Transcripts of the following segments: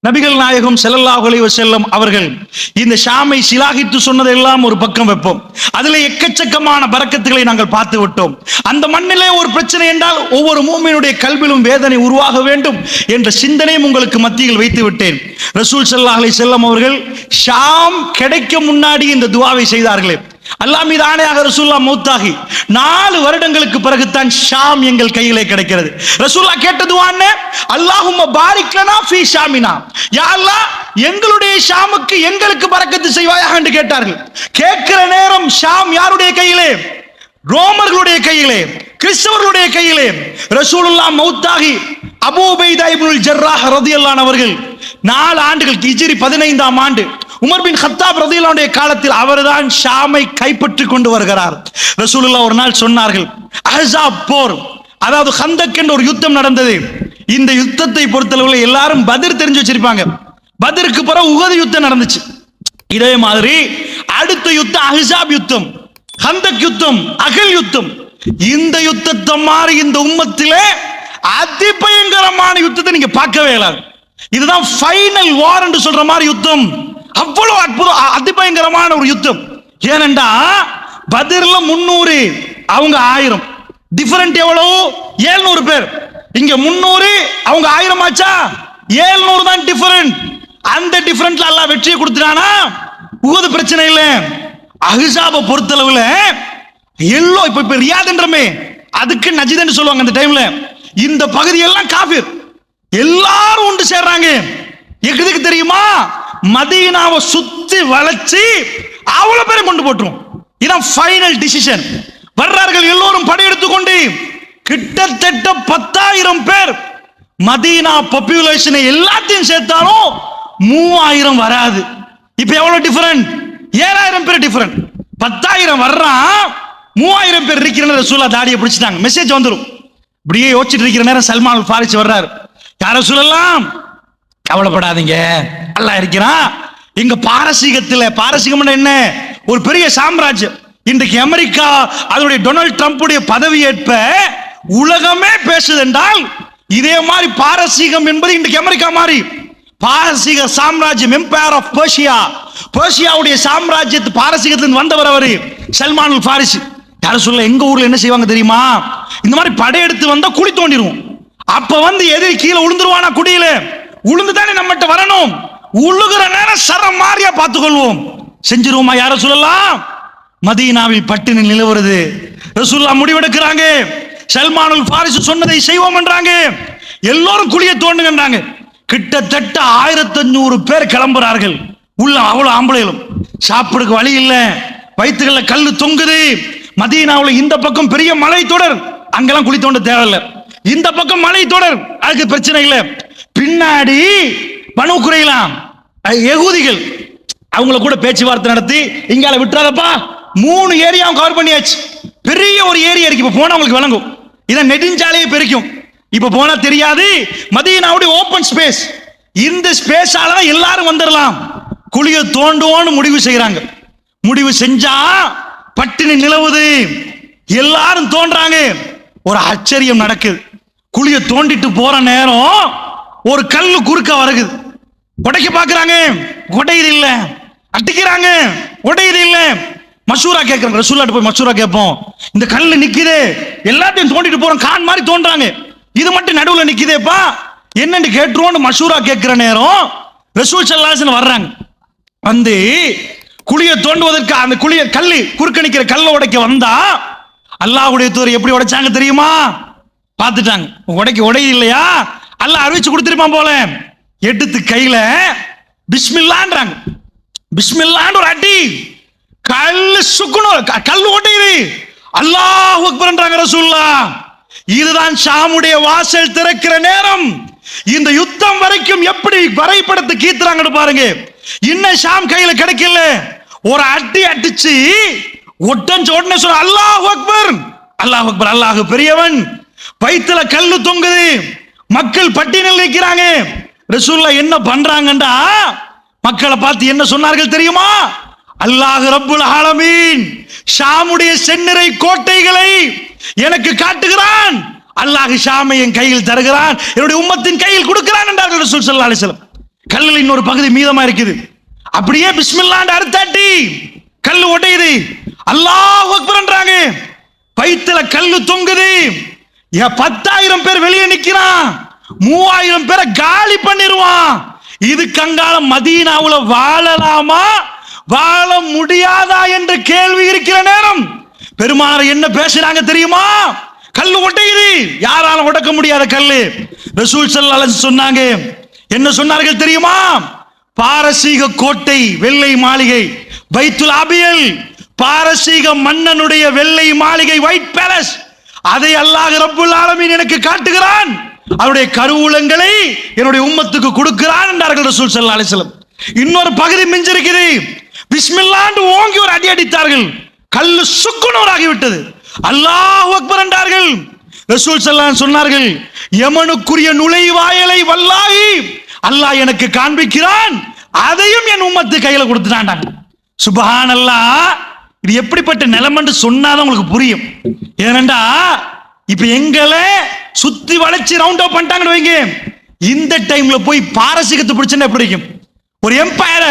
நபிகள் நாயகம் ஸல்லல்லாஹு அலைஹி வஸல்லம் அவர்கள் இந்த ஷாமை சிலாகித்து சொன்னதெல்லாம் ஒரு பக்கம் வைப்போம். அதில் எக்கச்சக்கமான பரக்கத்துகளை நாங்கள் பார்த்து விட்டோம். அந்த மண்ணிலே ஒரு பிரச்சனை என்றால் ஒவ்வொரு மூமினுடைய கல்விலும் வேதனை உருவாக வேண்டும் என்ற சிந்தனையும் உங்களுக்கு மத்தியில் வைத்து விட்டேன். ரசூல் ஸல்லல்லாஹு அலைஹி வஸல்லம் அவர்கள் ஷாம் கிடைக்க முன்னாடி இந்த துஆவை செய்தார்களே, அல்லாஹ் மீது ஆணையாக ரசூலுல்லாஹ் மௌத்தாகி 4 வருடங்களுக்கு பிறகுதான் ஷாம் எங்கள் கையிலே கிடைக்கிறது. ரசூலுல்லாஹ் கேட்ட துஆ என்ன? அல்லாஹும்ம பாரிக் லனா ஃபீ ஷாமினா, யா அல்லாஹ் எங்களுடைய ஷாமுக்கு எங்களுக்கு பரக்கத்து செய்வாயாக என்று கேட்டார்கள். கேட்கிற நேரம் ஷாம் யாருடைய கையிலே? ரோமர்களுடைய கையிலே, கிறிஸ்தவர்களுடைய கையிலே. ரசூலுல்லாஹ் மௌத்தாகி அபூ உபைதா இப்னுல் ஜர்ராஹ் ரலியல்லாஹு அன்ஹு அவர்கள் 4 ஆண்டுகள் ஹிஜ்ரி 15ஆம் ஆண்டு உமர் பின் கத்தாப் ரலியல்லாஹு அன்ஹு காலத்தில் அவர்தான் ஷாமை கைப்பற்றி கொண்டு வருகிறார். ரசூலுல்லாஹ் ஒரு நாள் சொன்னார்கள், அஹ்ஸாப் போர், அதாவது கந்தக் என்ற ஒரு யுத்தம் நடந்தது. இந்த யுத்தத்தை பொறுத்தளவில் எல்லாரும் பத்ர் தெரிஞ்சு வச்சிருப்பாங்க. பத்ருக்கு பிறகு உஹது யுத்தம் நடந்துச்சு. இதே மாதிரி அடுத்த யுத்தம் அஹ்ஸாப் யுத்தம், கந்தக் யுத்தம், அகல் யுத்தம். இந்த யுத்தத்தை மாதிரி இந்த உம்மத்திலே அதிபயங்கரமான யுத்தத்தை நீங்க பார்க்கவே இயலாது. இதுதான் ஃபைனல் வார் என்று சொல்ற மாதிரி யுத்தம். அவ்வளவு அற்புதம், அதிபயங்கரமான ஒரு யுத்தம். ஏனென்றா பத்ர்ல 300, அவங்க 1000. டிஃபரண்ட் எவ்வளவு? 700 பேர். இங்க 300, அவங்க 1000 ஆச்சா? 700 தான் டிஃபரண்ட். அந்த டிஃபரண்ட்ல அல்லாஹ் வெற்றியை கொடுத்துட்டானா? உஹது பிரச்சனை இல்லை. அஹ்ஸாப பொறுத்தளவுல எல்லோ இப்ப ரியாத்ன்றமே, அதுக்கு நஜித்னு சொல்லுவாங்க. அந்த டைம்ல இந்த பகுதி எல்லாம் காஃபிர், எல்லாரும் ஒன்று சேர்றாங்க. எதுக்கு தெரியுமா? மதீனாவை சுத்தி வளைச்சு அவ்வளவு பேரை கொண்டு போட்டுரும். இதான் ஃபைனல் டிசிஷன். வர்றார்கள் எல்லோரும் படையெடுத்துக் கொண்டு, கிட்டத்தட்ட 10,000 பேர். மதீனா பாப்புலேஷனை எல்லாத்தையும் சேர்த்தாலும் 3000 வராது. இப்ப எவ்வளவு டிஃபரண்ட்? 7000 பேர் டிஃபரண்ட். 10,000 வர்றான், 3000 பேர் இருக்கிற ரசூலுல்லாஹ் தாடியை பிடிச்சிட்டாங்க. மெசேஜ் வந்துடும். இப்படியே யோசிச்சுட்டு இருக்கிற நேரம் சல்மான் அல் ஃபாரிசி வர்றாரு. யார சொல்லலாம், கவலைப்படாதீங்க, அல்லாஹ் இருக்கிறான். இங்க பாரசீகம் என்ன, ஒரு பெரிய சாம்ராஜ்யம். இன்றைக்கு அமெரிக்கா அதனுடைய டொனால்ட் ட்ரம்புடைய பதவியேற்ப உலகமே பேசுது என்றால், இதே மாதிரி பாரசீகம் என்பது இன்றைக்கு அமெரிக்கா மாதிரி. பாரசீக சாம்ராஜ்யம், எம்பையர் ஆஃப் பெர்ஷியா, பெர்ஷியாவுடைய சாம்ராஜ்யத்து பாரசீகத்திலிருந்து வந்தவர் அவரு சல்மான் அல் ஃபாரிசி. யார சொல்ல, எங்க ஊர்ல என்ன செய்வாங்க தெரியுமா? இந்த மாதிரி படையெடுத்து வந்தா குழி தோண்டிடுவோம். அப்ப வந்து எதிரி கீழே உளுந்துருவானா? குடியில உளுந்து தானே நம்மகிட்ட வரணும். உழுகிற நேரம் சரம் மாறியா பார்த்துக்கொள்வோம். செஞ்சிருவோமா? யார சொல்லலாம்? மதீனாவில் பட்டினி நிலவுறது. ரசூலுல்லாஹ் முடிவெடுக்கிறாங்க, சல்மான் அல் ஃபாரிசி சொன்னதை செய்வோம் என்றாங்க. எல்லோரும் குழியை தோண்டுங்கன்றாங்க. கிட்டத்தட்ட 1500 பேர் கிளம்புறார்கள். உள்ள அவ்வளவு ஆம்பளைகளும். சாப்பிடுறதுக்கு வழி இல்ல, வயிற்றுகள்ல கல்லு தொங்குது. மதீனாவுல இந்த பக்கம் பெரிய மலை தொடர், அங்கெல்லாம் குழி தோண்ட தேவையில்லை. இந்த பக்கம் மலை தொடர், அதுக்கு பிரச்சனை இல்லை. பின்னாடி பனு குறைலா யகூதிகள், அவங்கள கூட பேச்சுவார்த்தை நடத்தி, இங்கால விட்டுறாதப்பா, 3 ஏரியாவும் கவர் பண்ணியாச்சு. பெரிய ஒரு ஏரியா இருக்கு. இப்ப போனா உங்களுக்கு விளங்கும். இதை நெடுஞ்சாலையே பெருக்கும். இப்ப போனா தெரியாது. மதீனாவுடைய ஓபன் ஸ்பேஸ், இந்த ஸ்பேஸால எல்லாரும் வந்துடலாம். குழியை தோண்டுவோன்னு முடிவு செய்யறாங்க. முடிவு செஞ்சா பட்டினி நிலவுது. எல்லாரும் தோன்றாங்க. ஒரு ஆச்சரியம் நடக்குது. குழியை தோண்டிட்டு போற நேரம் ஒரு கல்லு குறுக்க வருகுது. உடைக்க பாக்குறாங்க, உடையுது இல்ல. அட்டிக்கிறாங்க, உடையுது இல்ல. மஷூரா கேட்கறாங்க. ரசூலுல்லாஹ் போய் மஷூரா கேட்போம். இந்த கல்லு நிக்குது, எல்லாத்தையும் தோண்டிட்டு போறோம், கான் மாதிரி தோன்றாங்க, இது மட்டும் நடுவுல நிக்குதேப்பா, என்னன்னு கேட்டுருவோம். மஷூரா கேட்கிற நேரம் ரசூல் ஸல்லல்லாஹு அலைஹி வஸல்லம் வர்றாங்க. வந்து குழியை தோண்டுவதற்கு அந்த குழியை கல்லு குறுக்க நிக்கிற கல்லை உடைக்க வந்தா, அல்லாஹ்வுடைய தூதர் எப்படி உடைச்சாங்க தெரியுமா? பார்த்துட்டாங்க. உடையுது இல்லையா, அல்லாஹ் அறிவிச்சு கொடுத்திருப்பான் போல. எடுத்து கையில பிஸ்மில்லான்றாங்க. பிஸ்மில்லான்னு ஒரு அடி, கல்லு சுக்குணும், கல்லு உடையுது. அல்லாஹ் அக்பர்ன்றாங்க ரசூலுல்லாஹ். இதுதான் ஷாமுடைய வாசல் திறக்கிற நேரம். இந்த யுத்தம் வரைக்கும் எப்படி வரைபடத்தை கீத்துறாங்கன்னு பாருங்க. இன்னும் ஷாம் கையில கிடைக்கல. ஒரு அடி அடிச்சு உடனே சொல்ல, அல்லாஹ் அக்பர், அல்லாஹ் அக்பர், அல்லாஹ் பெரியவன். வயிற்றுல கல்லு தொங்குது, மக்கள் பட்டியலில் நிற்கிறாங்க. ரசூலுல்லாஹ் என்ன பண்றாங்கண்டா, மக்களை பார்த்து என்ன சொன்னார்கள் தெரியுமா? அல்லாஹ் ரப்புல் ஆலமீன் ஷாமுடைய செந்நிறை கோட்டைகளை எனக்கு காட்டுகிறான். அல்லாஹ் ஷாமை என் கையில் தருகிறான், என்னுடைய உம்மத்தின் கையில் கொடுக்கிறான் என்றார்கள் ரசூல் ஸல்லல்லாஹு அலைஹி வஸல்லம். கல்லுல இன்னொரு பகுதி மீதமா இருக்குது. அப்படியே பிஸ்மில்லான்னு அறுத்தாட்டி கல்லு உடையுது. அல்லாஹ் அக்பர்ன்றாங்க. வயித்துல கல்லு தொங்குது. 10,000 பேர் வெளியே நிக்கிறான். 3,000 பேரை காலி பண்ணிடுவான். இது கங்கால மதீனாவுல வாழலாமா வாழ முடியாதா என்ற கேள்வி இருக்கிற நேரம் பெருமானார் என்ன பேசுறாங்க தெரியுமா? கல்லு உடையுது. யாராலும் உடைக்க முடியாத கல்லு. ரசூல் ஸல்லல்லாஹு அலைஹி வஸல்லம் சொன்னாங்க. என்ன சொன்னார்கள் தெரியுமா? பாரசீக கோட்டை, வெள்ளை மாளிகை, பைத்துல் அபியல், பாரசீக மன்னனுடைய வெள்ளை மாளிகை, ஒயிட் பேலஸ், அதை அல்லாஹ் ரப்புல் ஆலமீன் எனக்கு காட்டுகிறான். அவருடைய கருவூலங்களை என்னுடைய உம்மத்துக்கு கொடுக்கிறான் என்றார்கள் ரசூல் ஸல்லல்லாஹு அலைஹி வஸல்லம். இன்னொரு பகுதி மிஞ்சிருக்குது. பிஸ்மில்லாஹ்னு ஓங்கி ஒரு அடி அடித்தார்கள். கல்லு சுக்குநூறாகி விட்டது. அல்லாஹ் அக்பர் என்றார்கள். ரசூல் ஸல்லல்லாஹு அலைஹி வஸல்லம் சொன்னார்கள், யமனுக்குரிய நுழைவாயலை வல்லாஹி அல்லாஹ் எனக்கு காண்பிக்கிறான், அதையும் என் உம்மத்து கையில கொடுத்துட்டான். சுப்ஹானல்லாஹ். இது எப்படிப்பட்ட நிலைமைன்னு சொன்னாதான் உங்களுக்கு புரியும். ஏனண்டா இப்ப எங்களை சுத்தி வளைச்சு ரவுண்ட் அப் பண்ணிட்டாங்கன்னு வைங்க. இந்த டைம்ல போய் பாரசீகத்தை பிடிச்சா எப்படி இருக்கும்? ஒரு எம்பையர,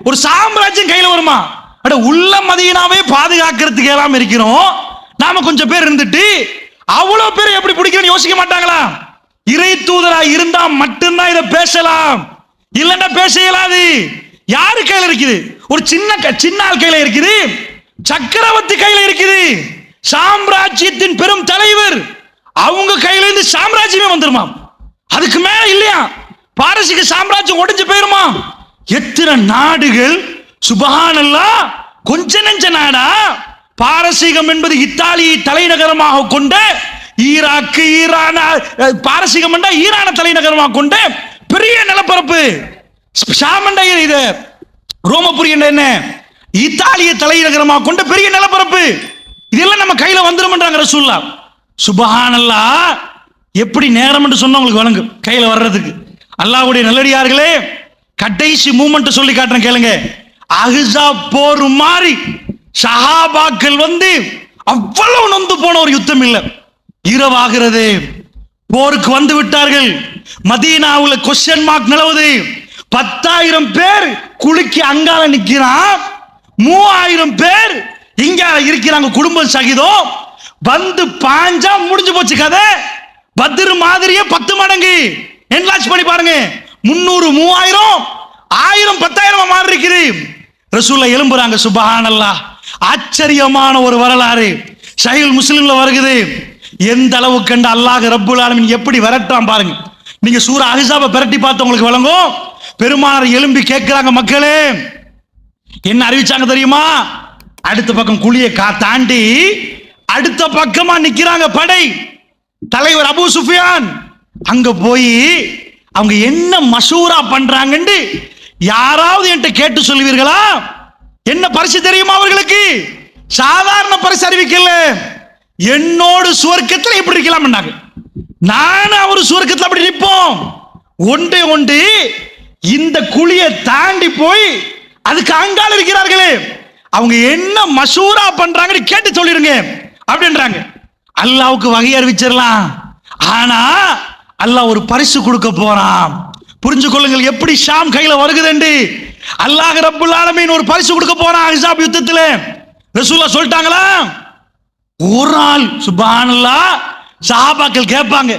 ஒரு சாம்ராஜ்யம் கையில வருமா? அட உள்ள மதீனாவே பாதுகாக்கிறதுக்கு எல்லாம் இருக்கிறோம். நாம கொஞ்சம் பேர் இருந்துட்டு அவ்வளவு பேர் எப்படி பிடிக்கணும்னு யோசிக்க மாட்டாங்களா? இறை தூதரா இருந்தா மட்டும்தான் இதை பேசலாம், இல்லன்னா பேச இயலாது. யாரு கையில இருக்குது? ஒரு சின்ன ஆள் கையில இருக்குது. சக்கரவர்த்தி கையில இருக்குது. சாம்ராஜ்யத்தின் பெரும் தலைவர், அவங்க கையில இருந்து சாம்ராஜ்யமே வந்துருமா? அதுக்கு மேல இல்லையா? பாரசீக சாம்ராஜ்யம் உடைஞ்சு போயிருமா? எத்தனை நாடுகள்! சுப்ஹானல்லாஹ். கொஞ்ச நெஞ்ச நாடா? பாரசீகம் என்பது இத்தாலியை தலைநகரமாக கொண்ட, ஈராக்கு, ஈரான், பாரசீகம் என்றா ஈரான தலைநகரமாக கொண்ட பெரிய நிலப்பரப்பு. ஷாமண்டா இது ரோமபுரி என்ன இத்தாலிய தலைநகரமாக கொண்ட பெரிய நிலப்பரப்பு. இதெல்லாம் நம்ம கையில வந்துரும்ன்றாங்க ரசூலுல்லாஹ். சுப்ஹானல்லாஹ். எப்படி நேரம் என்று சொன்னா உங்களுக்கு வழங்கும் கையில வர்றதுக்கு. அல்லாஹ்வுடைய நல்லடியார்களே, கடைசி மூமெண்ட் சொல்லி காட்டுறேன் கேளுங்க. அஹ்ஸாப் போர் மாதிரி சஹாபாக்கள் வந்து அவ்வளவு நொந்து போன ஒரு யுத்தம் இல்லை. இரவாகிறது, போருக்கு வந்து விட்டார்கள். மதீனாவுல கொஸ்டின் மார்க் நிலவுது. 10,000 பேர் குளிக்கு அங்கால நிக்கிறான். 3,000 பேர் இங்க இருக்கிறாங்க. குடும்பம் சகிதம் வந்து பாஞ்சா முடிஞ்சு போச்சு கதை. பத்ர் மாதிரியே 10 மடங்கு என்லார்ஜ் பண்ணி பாருங்க. 300, 3,000, 1000, 10,000 மாறி இருக்குது. ரசூலுல்லாஹ் எழும்புறாங்க. சுப்ஹானல்லாஹ். ஆச்சரியமான ஒரு வரலாறு சஹீஹ் முஸ்லிம்ல வருகிறது. எந்த அளவுக்கு கண்ட அல்லாஹ் ரப்புல் ஆலமீன் எப்படி விரட்டான் பாருங்க. நீங்க சூரா அஹ்ஸாபை பிரட்டி பார்த்து உங்களுக்கு விளங்கும். பெருமானார் எழும்பி கேட்கிறாங்க, மக்களே என்ன அறிவிச்சாங்க தெரியுமா? அடுத்த பக்கம் குழியை தாண்டி அடுத்த பக்கமா நிக்கிறாங்க படை தலைவர் அபூ சுஃபியான். அங்க போய் அவங்க என்ன மஷூரா பண்றாங்கன்னு யாராவது என்கிட்ட கேட்டு சொல்லுவீர்களா? என்ன பரிசு தெரியுமா அவர்களுக்கு? சாதாரண பரிசு அறிவிக்கல. என்னோடு சுவர்க்கத்தில் இப்படி இருக்கலாம், நானும் அவரு சுவர்க்கத்தில் அப்படி நிற்போம். ஒன்றே ஒன்று, இந்த குழியை தாண்டி போய் அதுக்கு அங்கால இருக்கிறார்களே அவங்க என்ன மஷூரா பண்றாங்கன்னு கேட்டு சொல்லிருங்க அப்படின்றாங்க. அல்லாஹ்வுக்கு வகை அறிவிச்சிடலாம். ஆனா அல்லாஹ் ஒரு பரிசு கொடுக்க போறான். புரிஞ்சு கொள்ளுங்கள் எப்படி ஷாம் கையில வருகுதுன்னு. அல்லாஹ் ரப்புல் ஆலமீன் ஒரு பரிசு கொடுக்க போறான் அஹ்ஸாப் யுத்தத்துல. ரசூலுல்லாஹ் சொல்லிட்டாங்களா? ஒரு ஆள். சுப்ஹானல்லாஹ். சஹாபாக்கள் கேட்பாங்க,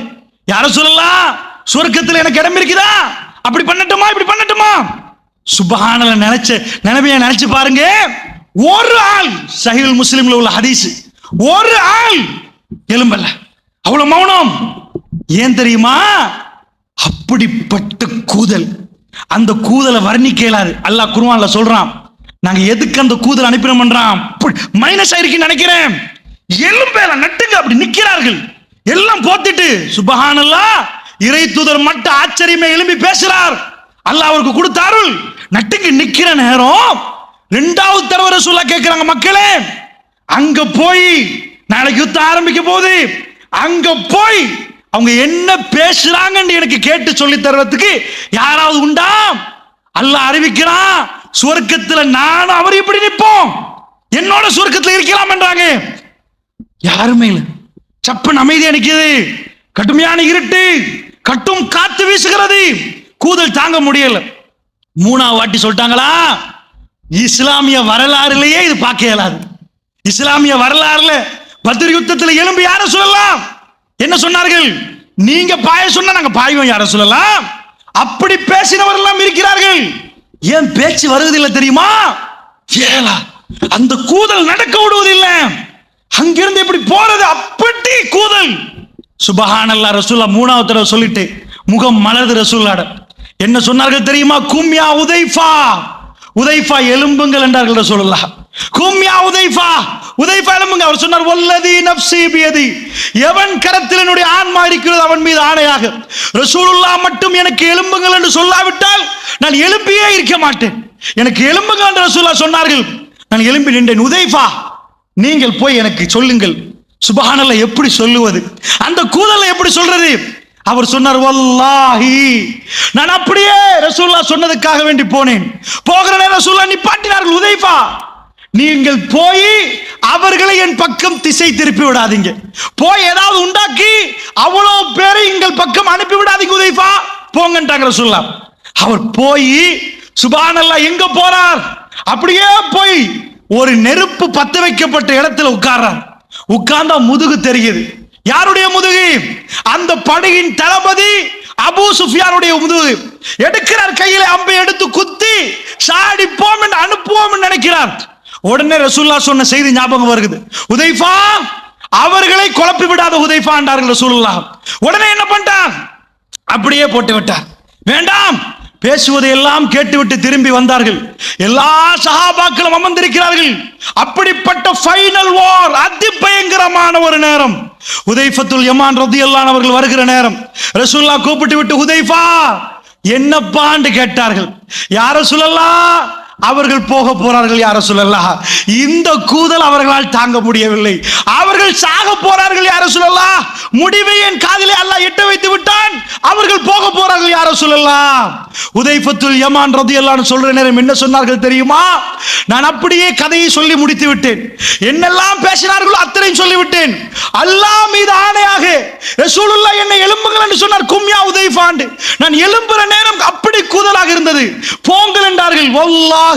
யா ரசூலல்லாஹ் சொர்க்கத்துல எனக்கு இடம் இருக்குதா? அப்படி பண்ணட்டுமா இப்படி பண்ணட்டுமா? சுப்ஹானல்லாஹ். நினைச்சு பாருங்க. ஒரு ஆள், சஹீஹ் முஸ்லிம்ல உள்ள ஹதீஸ், ஒரு ஆள் எலும்பல்ல. அவ்வளவு மௌனம். ஏன் தெரியுமா? அப்படிப்பட்ட கூதல். அந்த கூதலை வர்ணிக்க இயலாது. அல்லாஹ் குர்ஆன்ல சொல்றான். நாங்க எதுக்கு அந்த கூதல் அனுப்பினோம்ன்றான். மைனஸ் ஆயிருக்குன்னு நினைக்கிறேன். எலும்பேல நட்டுங்க அப்படி நிக்கிறார்கள். எல்லாம் போத்திட்டு சுப்ஹானல்லாஹ். இறை தூதர் மட்டும் ஆச்சரியமே எழும்பி பேசுறார். அல்லாஹ் அவருக்கு கொடுத்த அருள். நட்டுங்க நிக்கிற நேரம் இரண்டாவது தடவை ரசூலுல்லாஹ் கேட்கிறாங்க, மக்களே அங்க போய் நாளைக்கு யுத்தம் ஆரம்பிக்க போகுது, அங்க போய் அவங்க என்ன பேசுறாங்கன்னு எனக்கு கேட்டு சொல்லி தருவதற்கு யாராவது உண்டா? அல்லாஹ் அறிவிக்கிறான், சுவர்க்கத்துல நானும் அவர் இப்படி நிற்போம், என்னோட சுவர்க்கத்துல இருக்கலாம் என்றாங்க. யாருமே இல்லை. சப்பன் அமைதியா நிக்குது. கடுமையான இருட்டு, கட்டும் காத்து வீசுகிறது. கூதல் தாங்க முடியல. மூணாவது வாட்டி சொல்லிட்டாங்களா, இஸ்லாமிய வரலாறுலயே இது பார்க்க இயலாது. இஸ்லாமிய வரலாறுல பத்ர் யுத்தத்தில் எழும்பி யார சொல்லலாம், என்ன சொன்னார்கள், நீங்க பாய சொன்னா நாங்க பாய்வோம் யார சொல்லலாம், அப்படி பேசினவர் எல்லாம் இருக்கிறார்கள். ஏன் பேச்சு வருவதில்லை தெரியுமா, ஏலா அந்த கூதல் நடக்க விடுவதில்லை. அங்கிருந்து எப்படி போறது, அப்படி கூதல். சுபஹானல்லாஹ். ரசூலுல்லாஹ் மூணாவது தடவை சொல்லிட்டு முகம் மலர்ந்து ரசூலுல்லாஹ் என்ன சொன்னார்கள் தெரியுமா, கும்யா உதைஃபா, உதைஃபா எலும்புங்கள் என்றார்கள் ரசூலுல்லாஹ். கும்யா உதைஃபா, உதைஃபா எலும்புங்க. அவர் சொன்னார், வல்லதி நஃப்ஸி பியதி, எவன் கரத்தில் என்னுடைய ஆன்மா இருக்கிறது அவன் மீது ஆணையாக, ரசூலுல்லாஹ் மட்டும் எனக்கு எலும்புங்கள் என்று சொல்லாவிட்டால் நான் எழும்பியே இருக்க மாட்டேன். எனக்கு எலும்புங்கள் என்று ரசூலுல்லாஹ் சொன்னார்கள், நான் எழும்பி நின்றேன். உதைஃபா நீங்கள் போய் எனக்கு சொல்லுங்கள். சுபஹானல்லாஹ். எப்படி சொல்லுவது, அந்த கூதலை எப்படி சொல்றது? அவர் சொன்னார், வல்லாஹி நான் அப்படியே ரசூலுல்லாஹ் சொன்னதுக்காக வேண்டி போனேன். போகிற நேரம் ரசூலுல்லாஹ் நிப்பாட்டினார்கள், உதைஃபா நீங்கள் போய் அவர்களை என் பக்கம் திசை திருப்பி விடாதீங்க, போய் ஏதாவது உண்டாக்கி அவ்வளவு பேரை எங்கள் பக்கம் அனுப்பி விடாதீங்க உதைஃபா, போங்கன்றாங்க ரசூலுல்லாஹ். அவர் போய் சுபஹானல்லாஹ் எங்க போறார், அப்படியே போய் ஒரு நெருப்பு பத்த வைக்கப்பட்ட இடத்துல உட்கார்றார். உட்கார்ந்தா முதுகு தெரியுது. யாருடைய முதுகு, அந்த படையின் தளபதி அபூ சுஃபியானுடைய முதுகு. எடுக்கிறார், கையில அம்பை எடுத்து குத்தி சாடிப்போம் என்று அனுப்புவோம் என்று நினைக்கிறார். உடனே ரசூலுல்லாஹ் சொன்ன செய்தி ஞாபகம் வருகிறது, உதைஃபா அவர்களை குழப்பி விடாத உதைஃபா என்றார்கள் ரசூலுல்லாஹ். உடனே என்ன பண்ணிட்டார், அப்படியே போட்டு விட்டார். வேண்டாம், பேசுவதை எல்லாம் கேட்டுவிட்டு திரும்பி வந்தார்கள். எல்லா சஹாபாக்களும் அமர்ந்திருக்கிறார்கள். அப்படிப்பட்ட ஃபைனல் வார், அதிபயங்கரமான ஒரு நேரம். ஹுதைஃபத்துல் யமான் ரலியல்லாஹு அன்ஹு அவர்கள் வருகிற நேரம். ரசூலுல்லாஹ் கூப்பிட்டு விட்டு, ஹுதைஃபா என்னப்பான்னு கேட்டார்கள். யா ரசூலல்லாஹ் அவர்கள் போக போறார்கள் யா ரசூலல்லாஹ், இந்த கூதல் அவர்களால் தாங்க முடியவில்லை, அவர்கள் சாக போறார்கள் யா ரசூலல்லாஹ், முடிவை என் காதிலே அல்லாஹ் எட்ட வைத்து விட்டான், அவர்கள் போக போறார்கள் யா ரசூலல்லாஹ். ஹுதைஃபத்துல் யமான் ரலியல்லாஹு அன்ஹு சொல்ற நேரம் என்ன சொன்னார்கள் தெரியுமா, நான் அப்படியே கதையை சொல்லி முடித்து விட்டேன், என்னெல்லாம் பேசினார்களோ அத்தனையும் சொல்லிவிட்டேன், அல்லாஹ் மீது ஆணையாக ரசூலுல்லாஹ் என்னை எழும்புங்கள் என்று சொன்னார், கும்யா உதைஃபா. நான் எழும்புற நேரம் அப்படி கூதலாக இருந்தது. போங்கள் என்றார்கள். வல்லாஹ்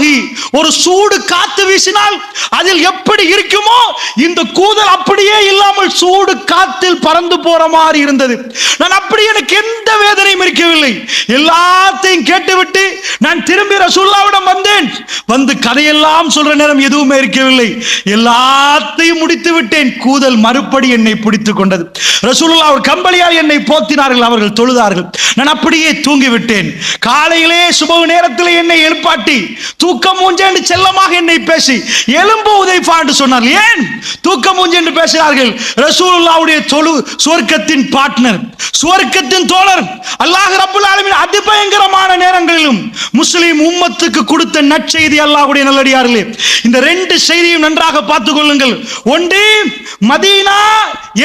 ஒரு சூடு காத்து வீசினால் அதில் எப்படி இருக்குமோ இந்த கூதல் அப்படியே இல்லாமல் சூடு காத்தில் பறந்து போற மாதிரி இருந்தது. நான் அப்படி, எனக்கு எந்த வேதனையும் இருக்கவில்லை. எல்லாத்தையும் கேட்டுவிட்டு நான் திரும்பி ரசூலுல்லாஹ்விடம் வந்தேன். வந்து கதையெல்லாம் சொல்ற நேரம் எதுவுமே இருக்கவில்லை. எல்லாத்தையும் முடித்து விட்டேன். கூதல் மறுபடி என்னை பிடித்துக் கொண்டது. ரசூலுல்லாஹ் ஒரு கம்பளியால் என்னை போத்தினார்கள். அவர்கள் தொழுதார்கள். நான் அப்படியே தூங்கிவிட்டேன். காலையிலே சுபஹ் நேரத்தில் என்னை எழுப்பாட்டி தூக்கம் மூஞ்சே என்று செல்லமாக என்னை பேசி எலும்பு உதைஃபா என்று சொன்னார்கள். ஏன் தூக்கம் மூஞ்சே என்று பேசினார்கள்? ரசூலுல்லாஹ்வுடைய சுவர்க்கத்தின் பார்ட்னர், சுவர்க்கத்தின் தோழர், அல்லாஹ் ரப்பல் ஆலமீன் அதிபயங்கரமான நேரங்களிலும் முஸ்லிம் உம்மத்துக்கு கொடுத்த நற்செய்தி. அல்லாஹ்வுடைய நல்லடியார்களே, இந்த ரெண்டு செய்தியும் நன்றாக பார்த்துக் கொள்ளுங்கள். ஒன்று, மதீனா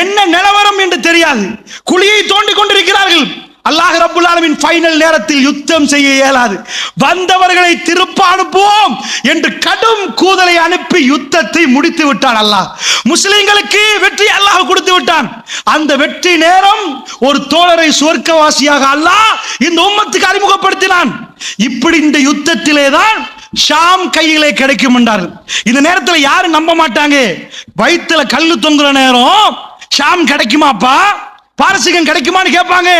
என்ன நிலவரம் என்று தெரியாது, குழியை தோண்டிக் கொண்டிருக்கிறார்கள். அல்லாஹ் ரப்பல் ஆலமீன் ஃபைனல் நேரத்தில் யுத்தம் செய்ய இயலாது, வந்தவர்களை திருப்ப அனுப்புவோம் என்று கடும் கூதலை அனுப்பி யுத்தத்தை முடித்து விட்டான். அல்லாஹ் முஸ்லிம்களுக்கு வெற்றி அல்லாஹ் கொடுத்து விட்டான். அந்த வெற்றி நேரம் ஒரு தோழரை சுவர்க்கவாசியாக அல்லாஹ் இந்த உம்மத்துக்கு அறிமுகப்படுத்தினான். இப்படி இந்த யுத்தத்திலே தான் ஷாம் கையிலே கிடைக்கும் என்றார்கள். இந்த நேரத்தில் யாரும் நம்ப மாட்டாங்க. வயிற்றுல கல்லு தொங்குற நேரம் ஷாம் கிடைக்குமாப்பா, பாரசீகம் கிடைக்குமான்னு கேட்பாங்க.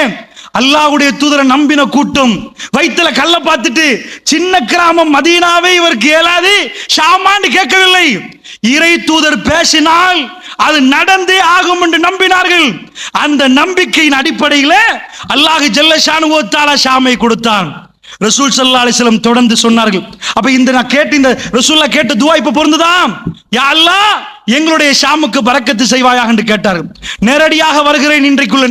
அல்லாஹ்வுடைய தூதரை நம்பின கூட்டம் வயிற்றுல கல்ல பார்த்துட்டு, சின்ன கிராமம் மதீனாவை இவருக்கு இயலாது, ஷாமான்னு கேட்கவில்லை. இறை தூதர் பேசினால் அது நடந்தே ஆகும் என்று நம்பினார்கள். அந்த நம்பிக்கையின் அடிப்படையில் அல்லாஹ் ஜல்ல ஷானுஹு வ தஆலா ஷாமை கொடுத்தான். ரசூல் ஸல்லல்லாஹு அலைஹி வஸல்லம் தொடர்ந்து சொன்னார்கள். அப்ப நான் கேட்ட இந்த ரசூலுல்லாஹ் கேட்ட துஆ இப்ப பொருந்துதா? யா அல்லாஹ் எங்களுடைய ஷாமுக்கு பரக்கத்து செய்வாயாக என்று கேட்டார்கள். நேரடியாக வருகிறேன் இன்றைக்குள்ள